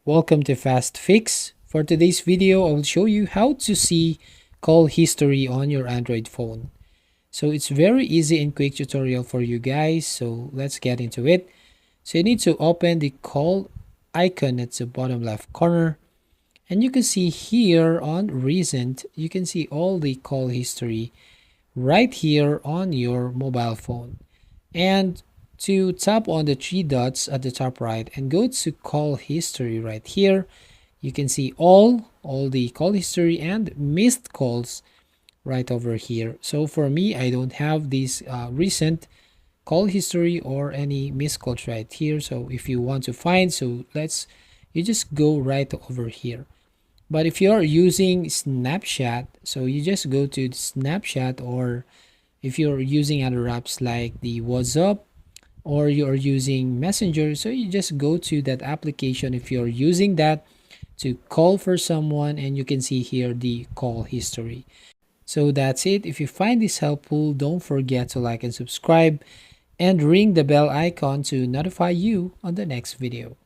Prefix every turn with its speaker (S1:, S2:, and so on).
S1: Welcome to Fast Fix. For today's video, I will show you how to see call history on your Android phone. So it's very easy and quick tutorial for you guys. So let's get into it. So you need to open the call icon at the bottom left corner. And you can see here on recent, you can see all the call history right here on your mobile phone. And to tap on the three dots at the top right and go to call history right here, you can see all the call history and missed calls right over here. So for me, I don't have this recent call history or any missed calls right here. So if you want to find, you just go right over here. But if you're using Snapchat, so you just go to Snapchat, or if you're using other apps like the WhatsApp, or you're using Messenger, so you just go to that application if you're using that to call for someone, and you can see here the call history. So that's it. If you find this helpful, don't forget to like and subscribe and ring the bell icon to notify you on the next video.